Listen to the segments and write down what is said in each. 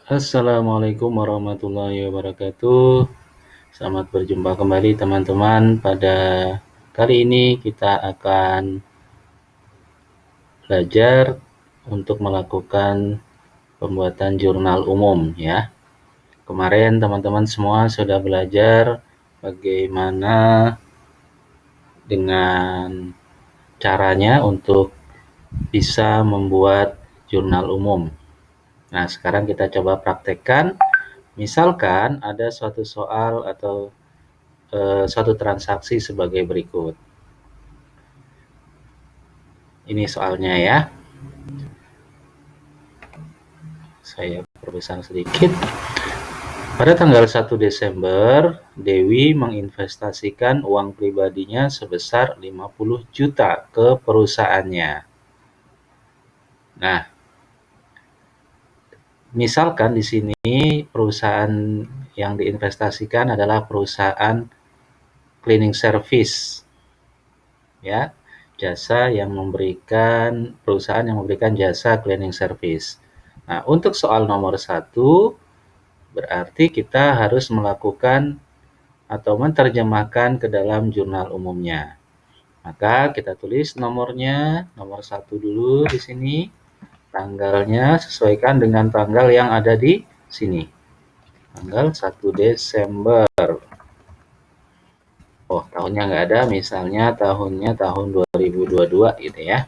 Assalamualaikum warahmatullahi wabarakatuh. Selamat berjumpa kembali teman-teman. Pada kali ini kita akan belajar untuk melakukan pembuatan jurnal umum ya. Kemarin teman-teman semua sudah belajar bagaimana dengan caranya untuk bisa membuat jurnal umum. Nah, sekarang kita coba praktekkan. Misalkan ada suatu soal atau suatu transaksi sebagai berikut. Ini soalnya ya. Saya perbesar sedikit. Pada tanggal 1 Desember, Dewi menginvestasikan uang pribadinya sebesar 50 juta ke perusahaannya. Nah, misalkan di sini perusahaan yang diinvestasikan adalah perusahaan cleaning service. Ya, perusahaan yang memberikan jasa cleaning service. Nah, untuk soal nomor 1, berarti kita harus melakukan atau menerjemahkan ke dalam jurnal umumnya. Maka kita tulis nomornya, nomor 1 dulu di sini. Tanggalnya sesuaikan dengan tanggal yang ada di sini. Tanggal 1 Desember. Oh, tahunnya nggak ada, misalnya tahun 2022 gitu ya.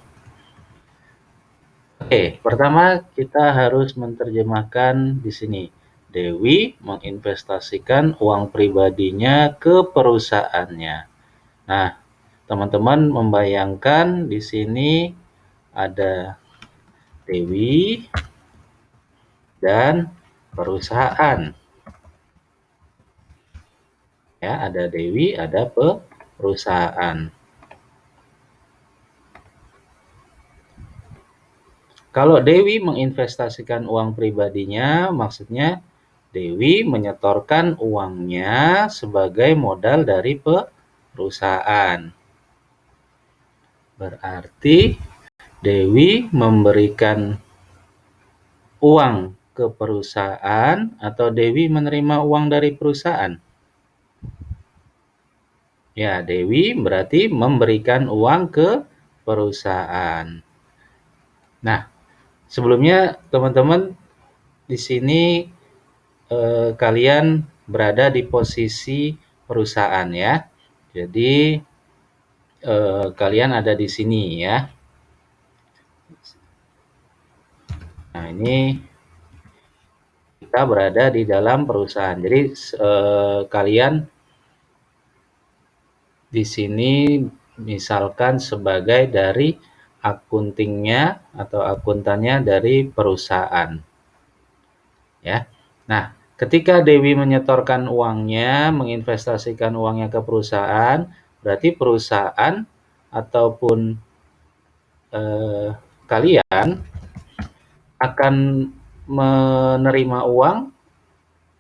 Oke, pertama kita harus menerjemahkan di sini. Dewi menginvestasikan uang pribadinya ke perusahaannya. Nah, teman-teman membayangkan di sini ada Dewi dan perusahaan. Ya, ada Dewi, ada perusahaan. Kalau Dewi menginvestasikan uang pribadinya, maksudnya Dewi menyetorkan uangnya sebagai modal dari perusahaan. Berarti Dewi memberikan uang ke perusahaan atau Dewi menerima uang dari perusahaan? Ya, Dewi berarti memberikan uang ke perusahaan. Nah, sebelumnya teman-teman di sini kalian berada di posisi perusahaan ya. Jadi kalian ada di sini ya. Nah, ini kita berada di dalam perusahaan. Jadi kalian di sini misalkan sebagai dari akuntingnya atau akuntannya dari perusahaan. Ya. Nah, ketika Dewi menyetorkan uangnya, menginvestasikan uangnya ke perusahaan, berarti perusahaan ataupun kalian akan menerima uang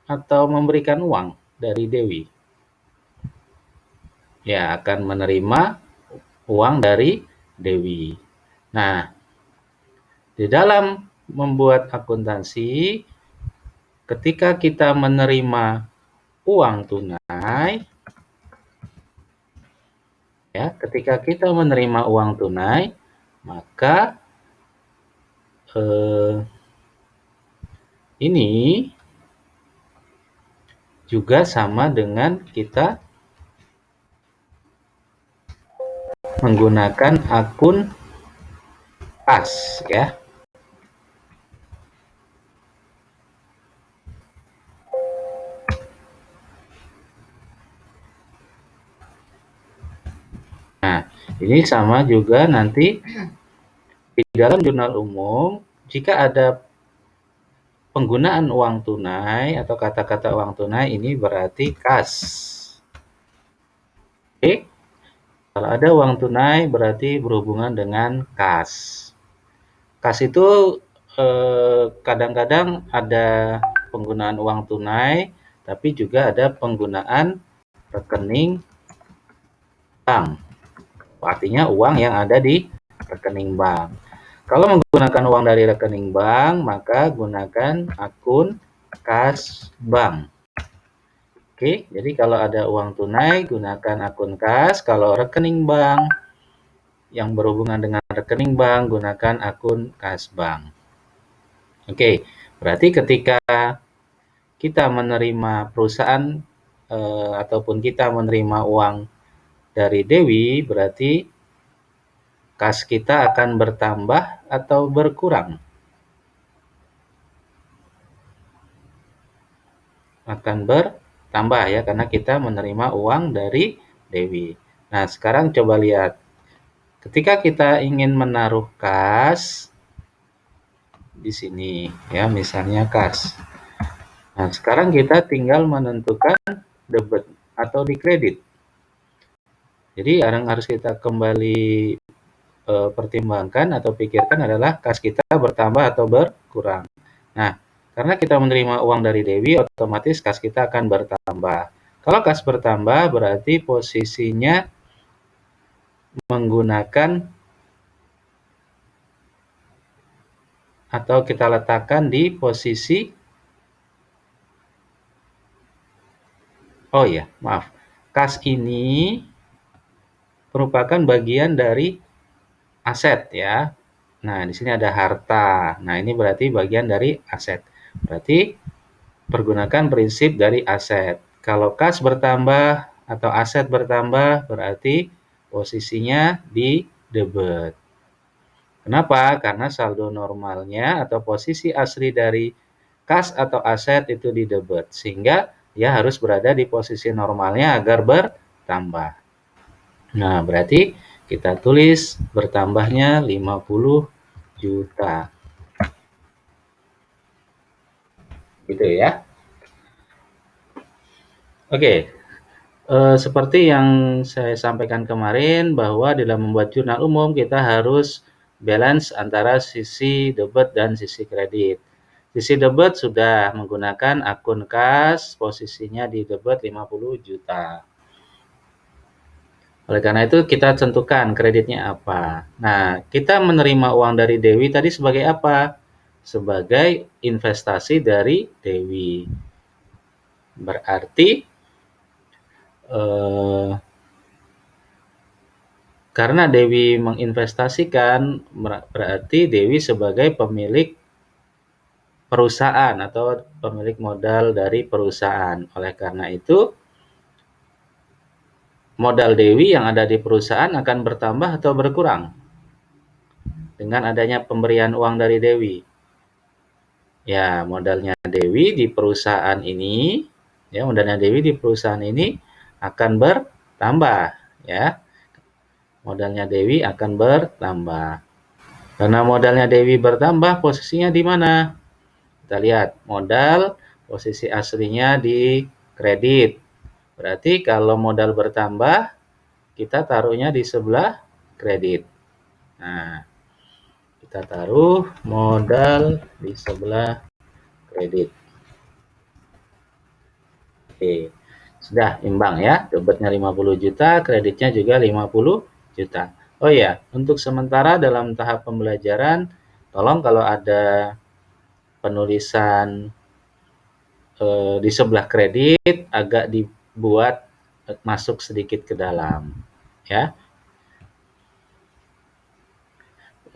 atau memberikan uang dari Dewi? Ya, akan menerima uang dari Dewi. Nah, di dalam membuat akuntansi, ketika kita menerima uang tunai, ya, ketika kita menerima uang tunai, maka ini juga sama dengan kita menggunakan akun kas ya. Nah, ini sama juga nanti di dalam jurnal umum, jika ada penggunaan uang tunai atau kata-kata uang tunai, ini berarti kas. Oke, kalau ada uang tunai berarti berhubungan dengan kas. Kas itu kadang-kadang ada penggunaan uang tunai, tapi juga ada penggunaan rekening bank. Artinya uang yang ada di rekening bank. Kalau menggunakan uang dari rekening bank, maka gunakan akun kas bank. Oke, jadi kalau ada uang tunai gunakan akun kas, kalau rekening bank yang berhubungan dengan rekening bank gunakan akun kas bank. Oke, berarti ketika kita menerima perusahaan ataupun kita menerima uang dari Dewi, berarti kas kita akan bertambah atau berkurang? Akan bertambah ya, karena kita menerima uang dari Dewi. Nah, sekarang coba lihat. Ketika kita ingin menaruh kas di sini ya, misalnya kas. Nah, sekarang kita tinggal menentukan debit atau di kredit. Jadi yang harus kita kembali pertimbangkan atau pikirkan adalah kas kita bertambah atau berkurang. Nah, karena kita menerima uang dari Dewi, otomatis kas kita akan bertambah. Kalau kas bertambah, berarti posisinya menggunakan atau kita letakkan di posisi, oh ya, maaf, kas ini merupakan bagian dari aset ya. Nah, di sini ada harta. Nah, ini berarti bagian dari aset. Berarti pergunakan prinsip dari aset. Kalau kas bertambah atau aset bertambah, berarti posisinya di debit. Kenapa? Karena saldo normalnya atau posisi asli dari kas atau aset itu di debit. Sehingga dia harus berada di posisi normalnya agar bertambah. Nah, berarti kita tulis bertambahnya 50 juta. Gitu ya. Oke, seperti yang saya sampaikan kemarin bahwa dalam membuat jurnal umum kita harus balance antara sisi debit dan sisi kredit. Sisi debit sudah menggunakan akun kas, posisinya di debit 50 juta. Oleh karena itu kita tentukan kreditnya apa. Nah, kita menerima uang dari Dewi tadi sebagai apa? Sebagai investasi dari Dewi. Berarti karena Dewi menginvestasikan, berarti Dewi sebagai pemilik perusahaan atau pemilik modal dari perusahaan. Oleh karena itu, modal Dewi yang ada di perusahaan akan bertambah atau berkurang dengan adanya pemberian uang dari Dewi. Ya, modalnya Dewi di perusahaan ini, ya, modalnya Dewi di perusahaan ini akan bertambah, ya. Modalnya Dewi akan bertambah. Karena modalnya Dewi bertambah, posisinya di mana? Kita lihat, modal posisi aslinya di kredit. Berarti kalau modal bertambah, kita taruhnya di sebelah kredit. Nah, kita taruh modal di sebelah kredit. Oke, sudah imbang ya. Debitnya 50 juta, kreditnya juga 50 juta. Oh ya, untuk sementara dalam tahap pembelajaran, tolong kalau ada penulisan di sebelah kredit agak dibuat masuk sedikit ke dalam, ya,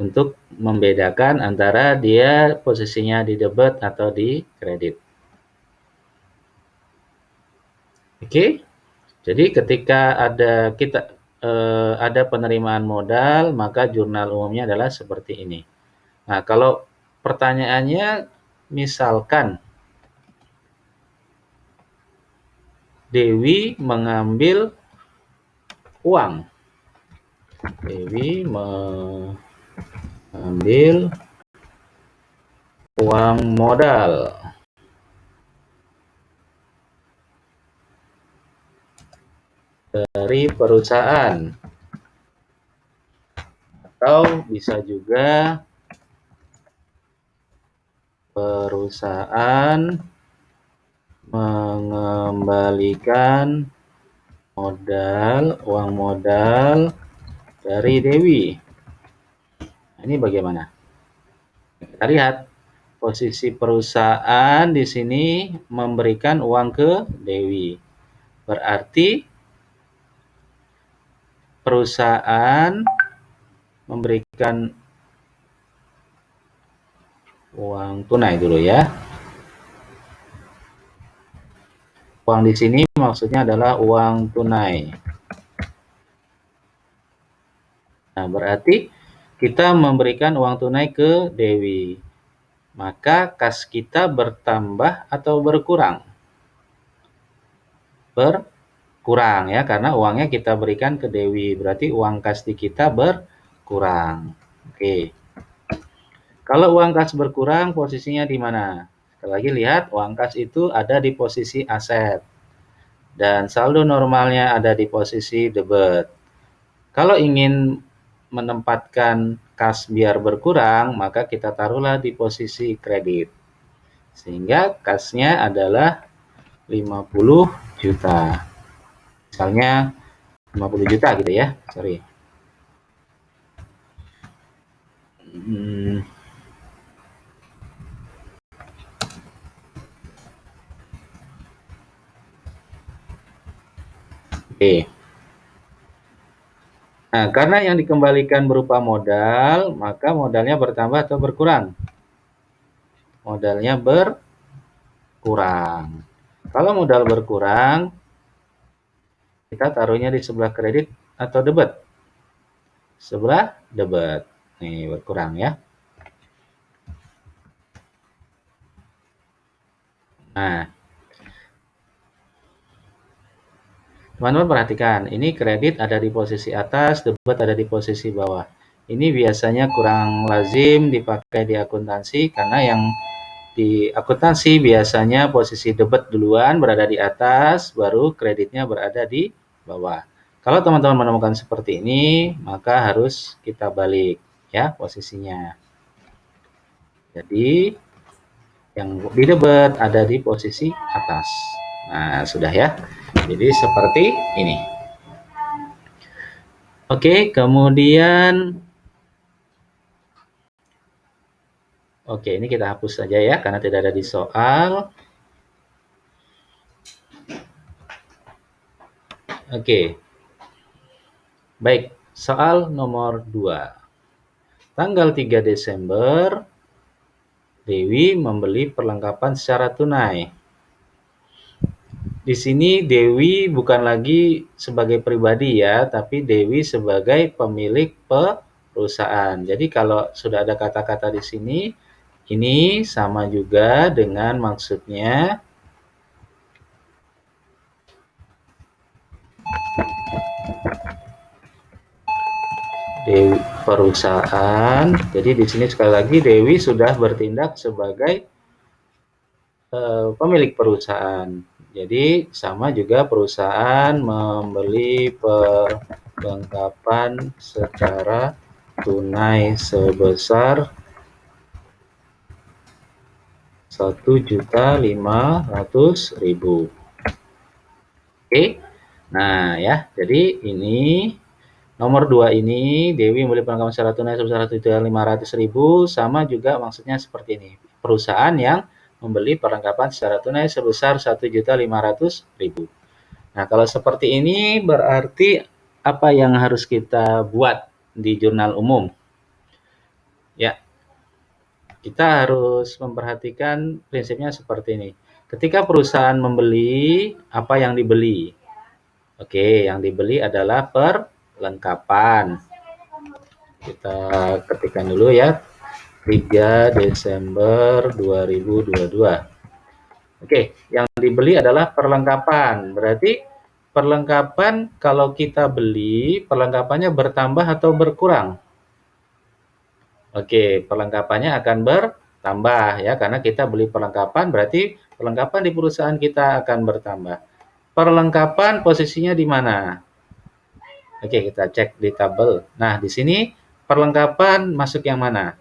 untuk membedakan antara dia posisinya di debit atau di kredit. Oke, jadi ketika ada penerimaan modal, maka jurnal umumnya adalah seperti ini. Nah, kalau pertanyaannya misalkan Dewi mengambil uang. Dewi mengambil uang modal dari perusahaan, atau bisa juga perusahaan mengembalikan uang modal dari Dewi. Ini bagaimana? Kita lihat. Posisi perusahaan di sini memberikan uang ke Dewi. Berarti perusahaan memberikan uang tunai dulu ya. Uang di sini maksudnya adalah uang tunai. Nah, berarti kita memberikan uang tunai ke Dewi. Maka kas kita bertambah atau berkurang? Berkurang ya, karena uangnya kita berikan ke Dewi. Berarti uang kas di kita berkurang. Oke. Kalau uang kas berkurang, posisinya di mana? Sekali lagi lihat, uang kas itu ada di posisi aset. Dan saldo normalnya ada di posisi debit. Kalau ingin menempatkan kas biar berkurang, maka kita taruhlah di posisi kredit. Sehingga kasnya adalah 50 juta. Misalnya 50 juta gitu ya, sorry. Oke. Nah, karena yang dikembalikan berupa modal, maka modalnya bertambah atau berkurang? Modalnya berkurang. Kalau modal berkurang, kita taruhnya di sebelah kredit atau debit? Sebelah debit. Nih, berkurang ya. Nah, teman-teman perhatikan, ini kredit ada di posisi atas, debit ada di posisi bawah. Ini biasanya kurang lazim dipakai di akuntansi karena yang di akuntansi biasanya posisi debit duluan berada di atas, baru kreditnya berada di bawah. Kalau teman-teman menemukan seperti ini, maka harus kita balik ya posisinya. Jadi yang di debit ada di posisi atas. Nah, sudah ya. Jadi seperti ini. Oke, kemudian ini kita hapus saja ya karena tidak ada di soal. Oke. Baik, soal nomor 2. Tanggal 3 Desember Dewi membeli perlengkapan secara tunai. Di sini Dewi bukan lagi sebagai pribadi ya, tapi Dewi sebagai pemilik perusahaan. Jadi kalau sudah ada kata-kata di sini, ini sama juga dengan maksudnya Dewi perusahaan. Jadi di sini sekali lagi Dewi sudah bertindak sebagai pemilik perusahaan. Jadi sama juga perusahaan membeli perlengkapan secara tunai sebesar 1.500.000. Oke. Nah, ya. Jadi ini nomor 2 ini Dewi membeli perlengkapan secara tunai sebesar 1.500.000 sama juga maksudnya seperti ini. Perusahaan yang membeli perlengkapan secara tunai sebesar 1.500.000. Nah, kalau seperti ini berarti apa yang harus kita buat di jurnal umum? Ya, kita harus memperhatikan prinsipnya seperti ini. Ketika perusahaan membeli, apa yang dibeli? Oke, yang dibeli adalah perlengkapan. Kita ketikkan dulu ya. 3 Desember 2022. Oke, yang dibeli adalah perlengkapan. Berarti perlengkapan kalau kita beli, perlengkapannya bertambah atau berkurang? Oke, perlengkapannya akan bertambah ya, karena kita beli perlengkapan berarti perlengkapan di perusahaan kita akan bertambah. Perlengkapan posisinya di mana? Oke, kita cek di tabel. Nah, di sini perlengkapan masuk yang mana?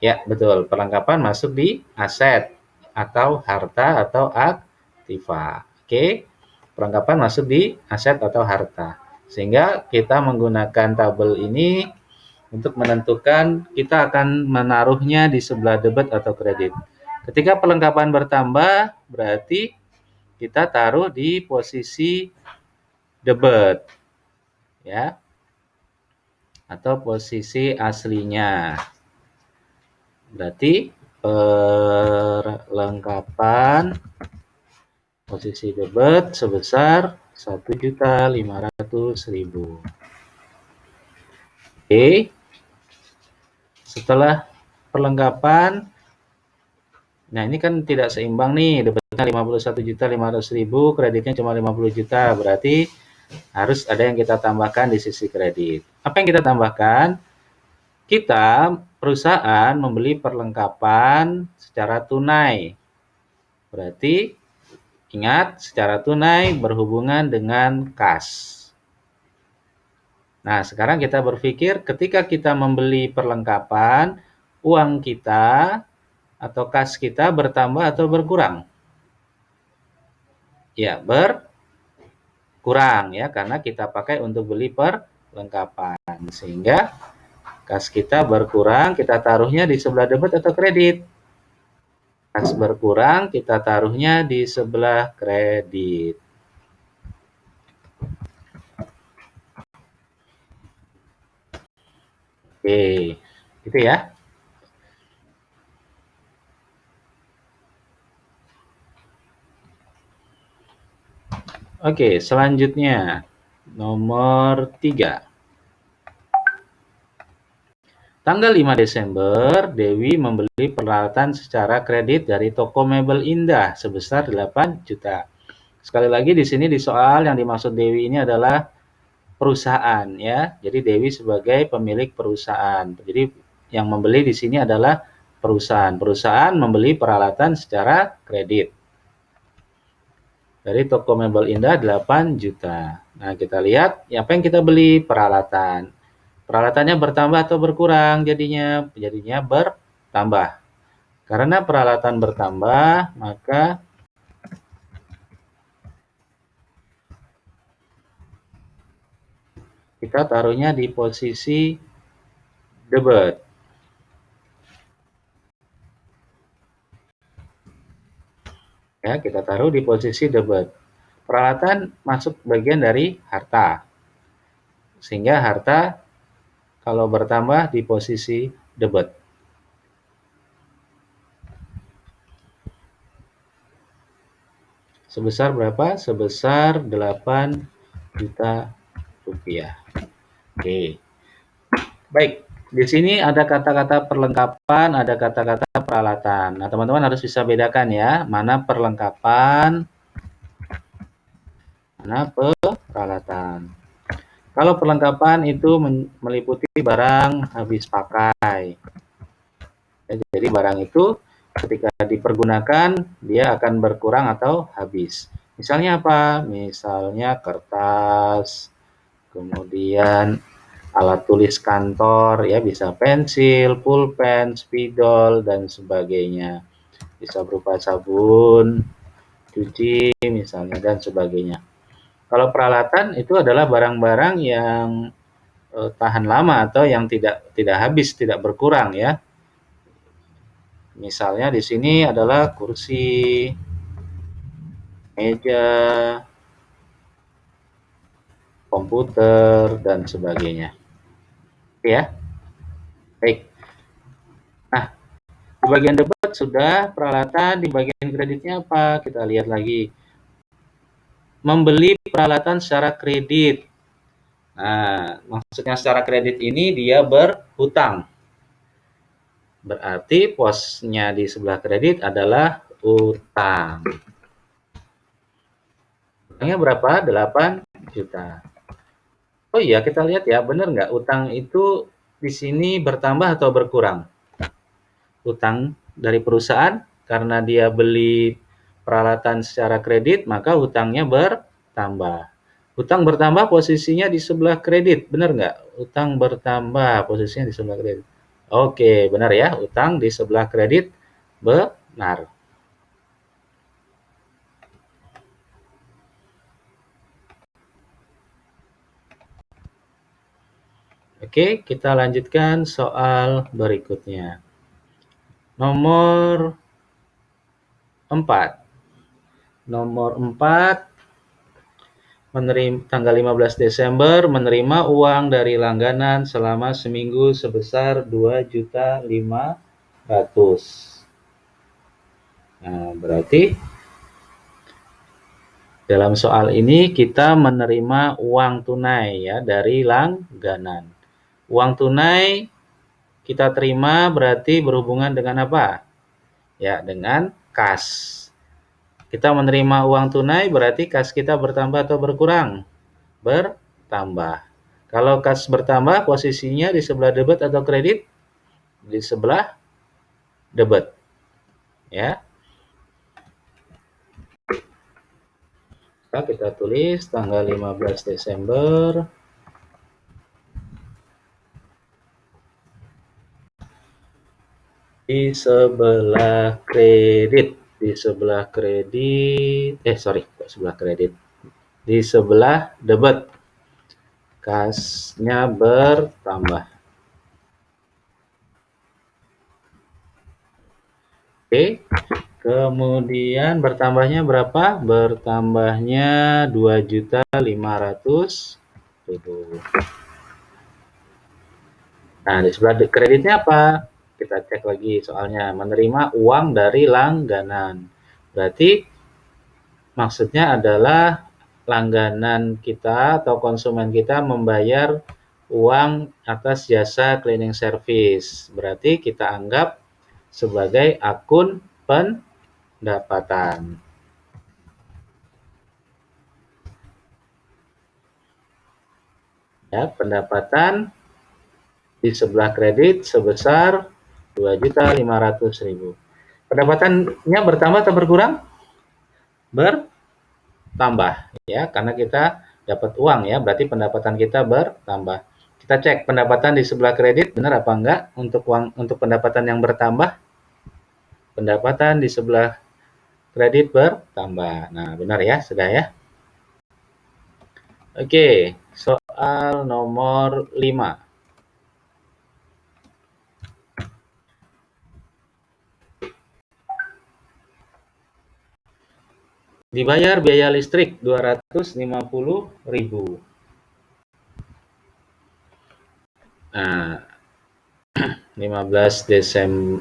Ya, betul. Perlengkapan masuk di aset atau harta atau aktiva. Oke, perlengkapan masuk di aset atau harta. Sehingga kita menggunakan tabel ini untuk menentukan kita akan menaruhnya di sebelah debit atau kredit. Ketika perlengkapan bertambah, berarti kita taruh di posisi debit, ya, atau posisi aslinya. Berarti perlengkapan posisi debit sebesar 1.500.000. Oke, setelah perlengkapan, nah ini kan tidak seimbang nih, debitnya 51.500.000, kreditnya cuma 50 juta, berarti harus ada yang kita tambahkan di sisi kredit. Apa yang kita tambahkan? Kita, perusahaan, membeli perlengkapan secara tunai. Berarti, ingat, secara tunai berhubungan dengan kas. Nah, sekarang kita berpikir ketika kita membeli perlengkapan, uang kita atau kas kita bertambah atau berkurang? Ya, berkurang ya, karena kita pakai untuk beli perlengkapan. Sehingga kas kita berkurang, kita taruhnya di sebelah debit atau kredit? Kas berkurang, kita taruhnya di sebelah kredit. Oke, gitu ya. Oke, selanjutnya nomor 3. Tanggal 5 Desember, Dewi membeli peralatan secara kredit dari toko mebel Indah sebesar 8 juta. Sekali lagi di sini di soal yang dimaksud Dewi ini adalah perusahaan ya. Jadi Dewi sebagai pemilik perusahaan. Jadi yang membeli di sini adalah perusahaan. Perusahaan membeli peralatan secara kredit dari toko mebel Indah 8 juta. Nah, kita lihat apa yang kita beli, peralatan. Peralatannya bertambah atau berkurang jadinya? Jadinya bertambah. Karena peralatan bertambah, maka kita taruhnya di posisi debit. Ya, kita taruh di posisi debit. Peralatan masuk bagian dari harta. Sehingga harta kalau bertambah di posisi debit. Sebesar berapa? Sebesar 8 juta rupiah. Oke. Baik, di sini ada kata-kata perlengkapan, ada kata-kata peralatan. Nah, teman-teman harus bisa bedakan ya, mana perlengkapan, mana peralatan. Kalau perlengkapan itu meliputi barang habis pakai. Ya, jadi barang itu ketika dipergunakan, dia akan berkurang atau habis. Misalnya apa? Misalnya kertas, kemudian alat tulis kantor, ya bisa pensil, pulpen, spidol, dan sebagainya. Bisa berupa sabun, cuci misalnya, dan sebagainya. Kalau peralatan itu adalah barang-barang yang tahan lama atau yang tidak habis, tidak berkurang ya. Misalnya di sini adalah kursi, meja, komputer, dan sebagainya. Oke ya. Baik. Nah, di bagian debat sudah peralatan, di bagian kreditnya apa? Kita lihat lagi. Membeli peralatan secara kredit. Nah, maksudnya secara kredit ini dia berhutang. Berarti posnya di sebelah kredit adalah utang. Utangnya berapa? 8 juta. Oh iya, kita lihat ya, benar nggak? Utang itu di sini bertambah atau berkurang? Utang dari perusahaan, karena dia beli peralatan secara kredit, maka hutangnya bertambah. Utang bertambah posisinya di sebelah kredit, benar nggak? Utang bertambah posisinya di sebelah kredit. Oke, benar ya, utang di sebelah kredit, benar. Oke, kita lanjutkan soal berikutnya. Nomor 4. Nomor 4, tanggal 15 Desember menerima uang dari langganan selama seminggu sebesar 2.500.000. Nah, berarti dalam soal ini kita menerima uang tunai ya dari langganan. Uang tunai kita terima berarti berhubungan dengan apa? Ya, dengan kas. Kita menerima uang tunai berarti kas kita bertambah atau berkurang? Bertambah. Kalau kas bertambah posisinya di sebelah debit atau kredit? Di sebelah debit. Ya. Nah, kita tulis tanggal 15 Desember di sebelah kredit. Di sebelah kredit, sebelah kredit. Di sebelah debit. Kasnya bertambah. Oke. Kemudian bertambahnya berapa? Bertambahnya 2.500.000. Nah, di sebelah kreditnya apa? Kita cek lagi soalnya. Menerima uang dari langganan. Berarti maksudnya adalah langganan kita atau konsumen kita membayar uang atas jasa cleaning service. Berarti kita anggap sebagai akun pendapatan. Ya, pendapatan di sebelah kredit sebesar 2.500.000. Pendapatannya bertambah atau berkurang? Bertambah ya, karena kita dapat uang ya, berarti pendapatan kita bertambah. Kita cek pendapatan di sebelah kredit benar apa enggak untuk pendapatan yang bertambah. Pendapatan di sebelah kredit bertambah. Nah, benar ya, sudah ya. Oke, soal nomor 5. Dibayar biaya listrik 250.000. Nah, 20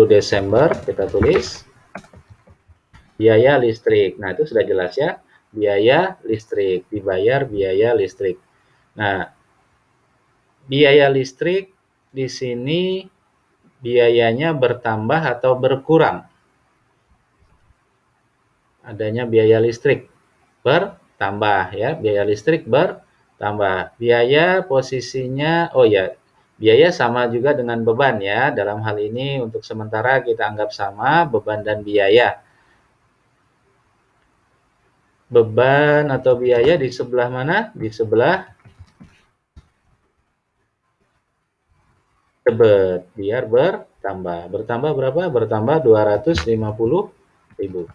Desember kita tulis biaya listrik. Nah, itu sudah jelas ya. Biaya listrik, dibayar biaya listrik. Nah, biaya listrik di sini biayanya bertambah atau berkurang? Adanya biaya listrik bertambah ya, biaya listrik bertambah. Biaya posisinya, oh ya, biaya sama juga dengan beban ya. Dalam hal ini untuk sementara kita anggap sama beban dan biaya. Beban atau biaya di sebelah mana? Di sebelah debit, biar bertambah. Bertambah berapa? Bertambah 250.000.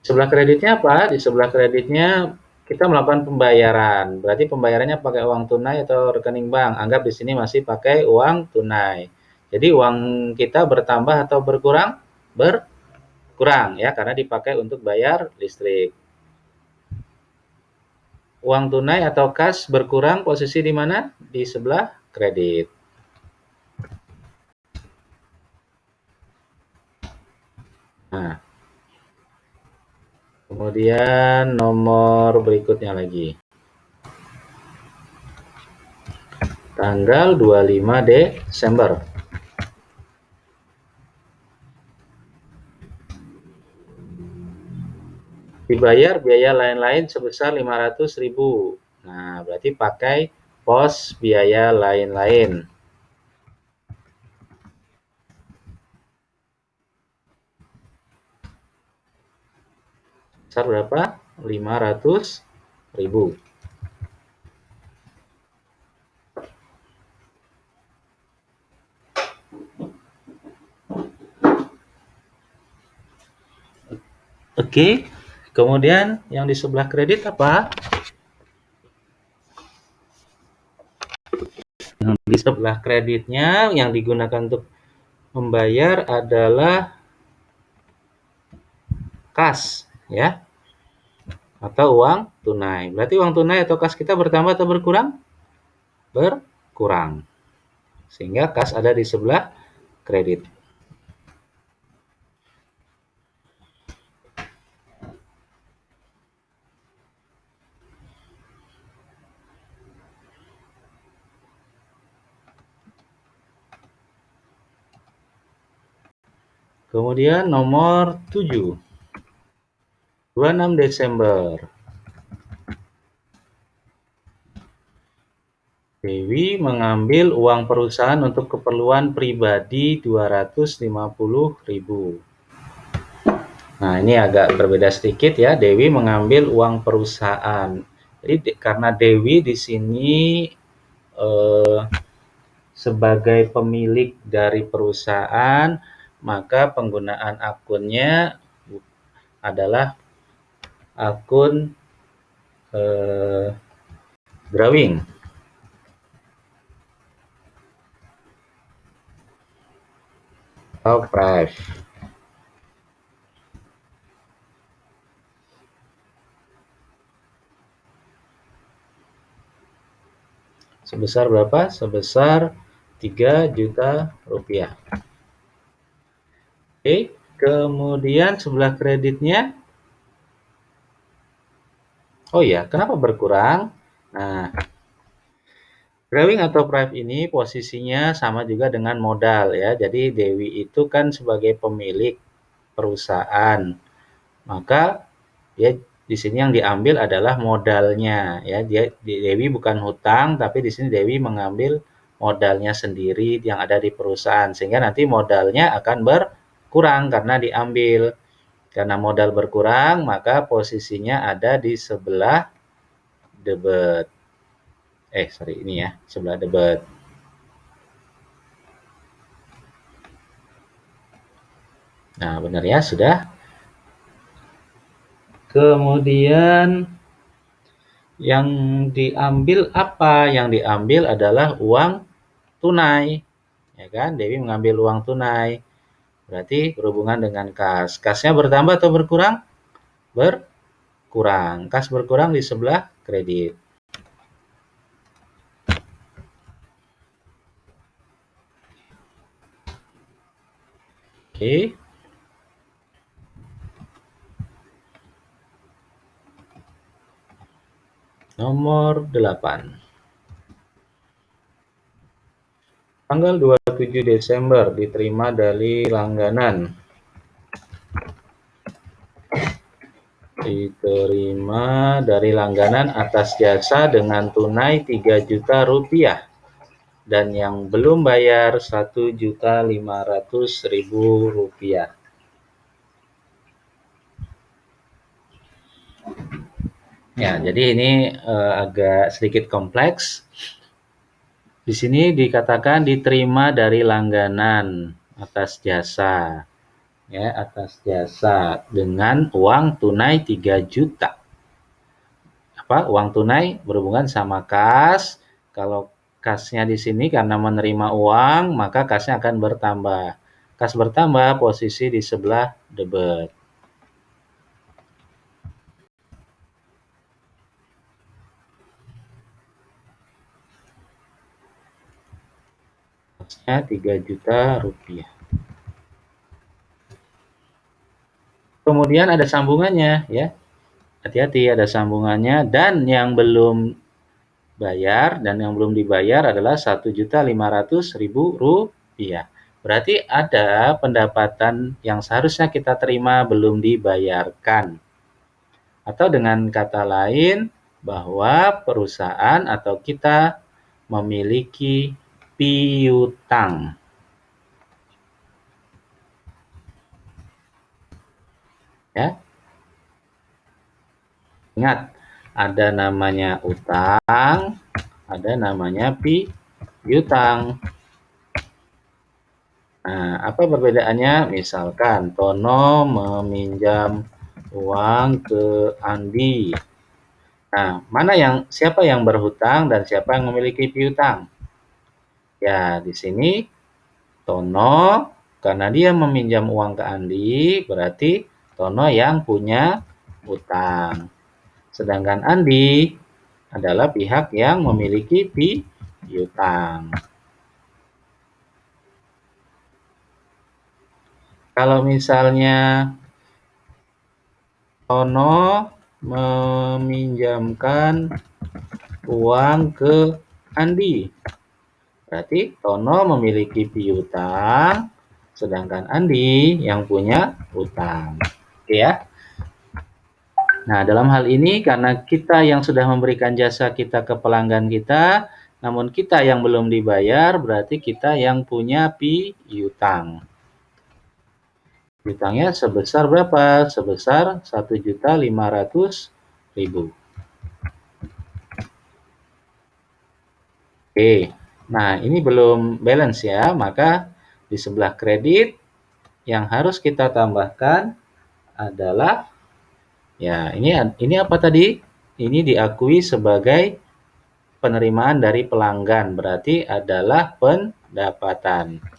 Sebelah kreditnya apa? Di sebelah kreditnya kita melakukan pembayaran. Berarti pembayarannya pakai uang tunai atau rekening bank. Anggap di sini masih pakai uang tunai. Jadi uang kita bertambah atau berkurang? Berkurang ya, karena dipakai untuk bayar listrik. Uang tunai atau kas berkurang posisi di mana? Di sebelah kredit. Nah, kemudian nomor berikutnya lagi. Tanggal 25 Desember. Dibayar biaya lain-lain sebesar 500.000. Nah, berarti pakai pos biaya lain-lain. Besar berapa? 500.000. Oke, kemudian yang di sebelah kredit apa? Yang di sebelah kreditnya yang digunakan untuk membayar adalah kas, ya, atau uang tunai. Berarti uang tunai atau kas kita bertambah atau berkurang? Berkurang. Sehingga kas ada di sebelah kredit. Kemudian nomor 7. 26 Desember. Dewi mengambil uang perusahaan untuk keperluan pribadi 250.000. Nah, ini agak berbeda sedikit ya. Dewi mengambil uang perusahaan. Jadi karena Dewi di sini sebagai pemilik dari perusahaan, maka penggunaan akunnya adalah akun drawing. Atau prive. Sebesar berapa? Sebesar 3 juta rupiah. Oke, kemudian sebelah kreditnya. Oh ya, kenapa berkurang? Nah, drawing atau prive ini posisinya sama juga dengan modal ya. Jadi Dewi itu kan sebagai pemilik perusahaan. Maka dia di sini yang diambil adalah modalnya ya. Dewi bukan hutang, tapi di sini Dewi mengambil modalnya sendiri yang ada di perusahaan, sehingga nanti modalnya akan berkurang karena diambil. Karena modal berkurang, maka posisinya ada di sebelah debit. Ini ya, sebelah debit. Nah, benar ya, sudah. Kemudian yang diambil apa? Yang diambil adalah uang tunai. Ya kan? Dewi mengambil uang tunai. Berarti berhubungan dengan kas. Kasnya bertambah atau berkurang? Berkurang. Kas berkurang di sebelah kredit. Oke. Nomor 8. Tanggal 27 Desember diterima dari langganan. Diterima dari langganan atas jasa dengan tunai 3 juta rupiah. Dan yang belum bayar 1.500.000 rupiah. Ya, jadi ini agak sedikit kompleks. Di sini dikatakan diterima dari langganan atas jasa. Ya, atas jasa dengan uang tunai 3 juta. Uang tunai berhubungan sama kas. Kalau kasnya di sini karena menerima uang, maka kasnya akan bertambah. Kas bertambah, posisi di sebelah debit. Kasnya 3 juta rupiah. Kemudian ada sambungannya ya. Hati-hati, ada sambungannya. Dan yang belum bayar dan yang belum dibayar adalah 1.500.000 rupiah. Berarti ada pendapatan yang seharusnya kita terima belum dibayarkan. Atau dengan kata lain, bahwa perusahaan atau kita memiliki piutang. Ya. Ingat, ada namanya utang, ada namanya piutang. Nah, apa perbedaannya? Misalkan Tono meminjam uang ke Andi. Nah, siapa yang berhutang dan siapa yang memiliki piutang? Ya, di sini Tono, karena dia meminjam uang ke Andi, berarti Tono yang punya hutang. Sedangkan Andi adalah pihak yang memiliki piutang. Kalau misalnya Tono meminjamkan uang ke Andi, berarti Tono memiliki piutang, sedangkan Andi yang punya hutang. Oke ya. Nah, dalam hal ini karena kita yang sudah memberikan jasa kita ke pelanggan kita, namun kita yang belum dibayar, berarti kita yang punya piutang. Piutangnya sebesar berapa? Sebesar 1.500.000. Oke. Nah, ini belum balance ya, maka di sebelah kredit yang harus kita tambahkan adalah ya ini apa tadi? Ini diakui sebagai penerimaan dari pelanggan, berarti adalah pendapatan.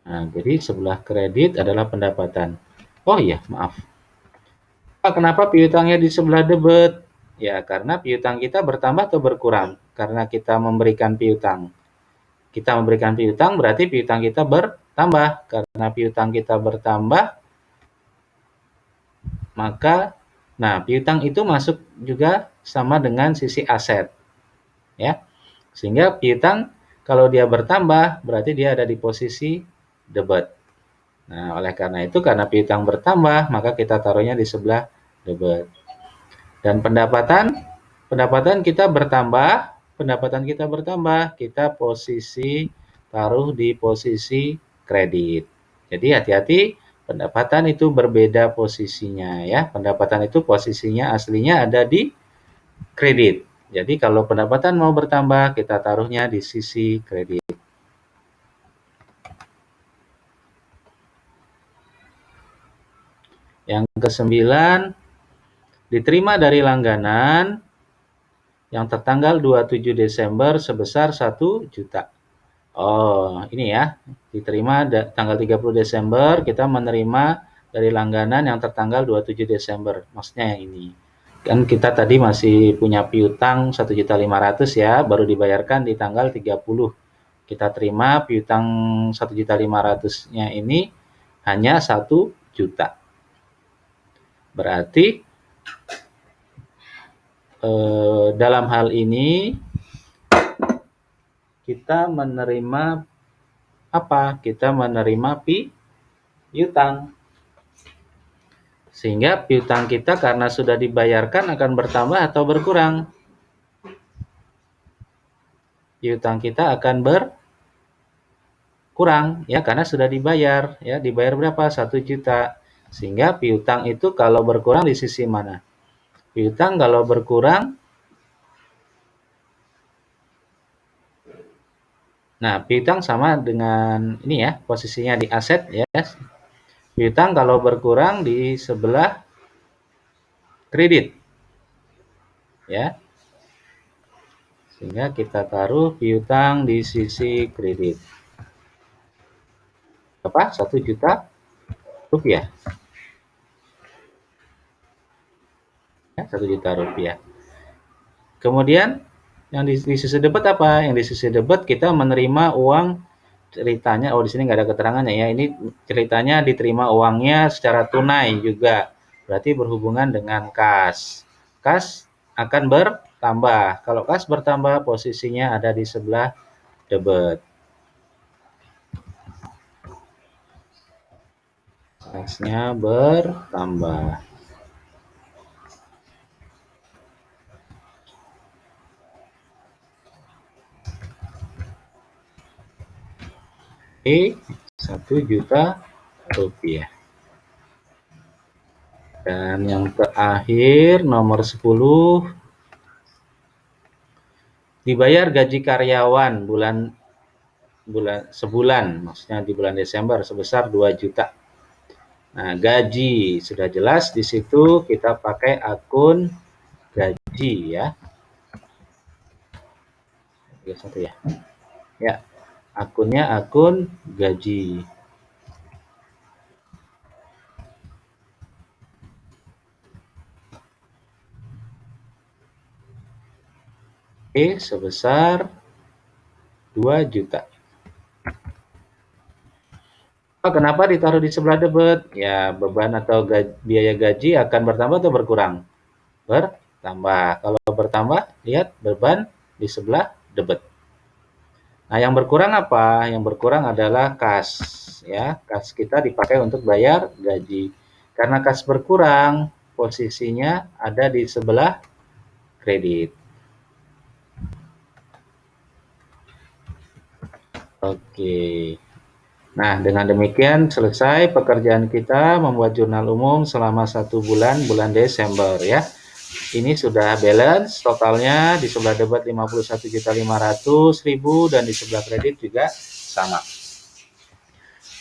Nah, jadi sebelah kredit adalah pendapatan. Oh iya, maaf. Kenapa piutangnya di sebelah debit? Ya, karena piutang kita bertambah atau berkurang? Karena kita memberikan piutang. Kita memberikan piutang berarti piutang kita bertambah. Karena piutang kita bertambah, maka piutang itu masuk juga sama dengan sisi aset. Ya. Sehingga piutang kalau dia bertambah berarti dia ada di posisi debit. Nah, oleh karena itu karena piutang bertambah, maka kita taruhnya di sebelah debit. Dan pendapatan kita bertambah, kita taruh di posisi kredit. Jadi hati-hati, pendapatan itu berbeda posisinya ya. Pendapatan itu posisinya aslinya ada di kredit. Jadi kalau pendapatan mau bertambah, kita taruhnya di sisi kredit. Yang ke-9, diterima dari langganan yang tertanggal 27 Desember sebesar 1 juta. Oh, ini ya. Diterima tanggal 30 Desember, kita menerima dari langganan yang tertanggal 27 Desember. Maksudnya yang ini. Kan kita tadi masih punya piutang 1.500.000 ya, baru dibayarkan di tanggal 30. Kita terima piutang 1.500.000-nya ini hanya 1 juta. Berarti dalam hal ini kita menerima apa? Kita menerima piutang. Sehingga piutang kita karena sudah dibayarkan akan bertambah atau berkurang? Piutang kita akan berkurang ya karena sudah dibayar ya. Dibayar berapa? 1 juta. Sehingga piutang itu kalau berkurang di sisi mana? Piutang kalau berkurang, nah piutang sama dengan ini ya, posisinya di aset ya. Piutang kalau berkurang di sebelah kredit ya. Sehingga kita taruh piutang di sisi kredit. Berapa? 1 juta rupiah. Ya, 1 juta rupiah. Kemudian yang di sisi debit apa? Yang di sisi debit kita menerima uang ceritanya, di sini nggak ada keterangannya ya. Ini ceritanya diterima uangnya secara tunai juga. Berarti berhubungan dengan kas. Kas akan bertambah. Kalau kas bertambah, posisinya ada di sebelah debit. Kasnya bertambah. Oke, 1 juta rupiah. Dan yang terakhir nomor 10, Dibayar gaji karyawan sebulan, maksudnya di bulan Desember sebesar 2 juta. Nah, gaji sudah jelas di situ kita pakai akun gaji ya. Satu ya. Ya, akunnya akun gaji. Oke, sebesar 2 juta. Oh, kenapa ditaruh di sebelah debit? Ya, beban atau biaya gaji akan bertambah atau berkurang? Bertambah. Kalau bertambah, lihat beban di sebelah debit. Nah, yang berkurang apa? Yang berkurang adalah kas. Ya, kas kita dipakai untuk bayar gaji. Karena kas berkurang, posisinya ada di sebelah kredit. Oke. Nah, dengan demikian selesai pekerjaan kita membuat jurnal umum selama 1 bulan, bulan Desember ya. Ini sudah balance totalnya di sebelah debit 51.500.000 dan di sebelah kredit juga sama.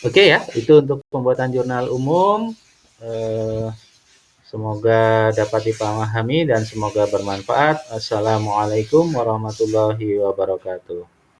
Oke ya, itu untuk pembuatan jurnal umum. Semoga dapat dipahami dan semoga bermanfaat. Assalamualaikum warahmatullahi wabarakatuh.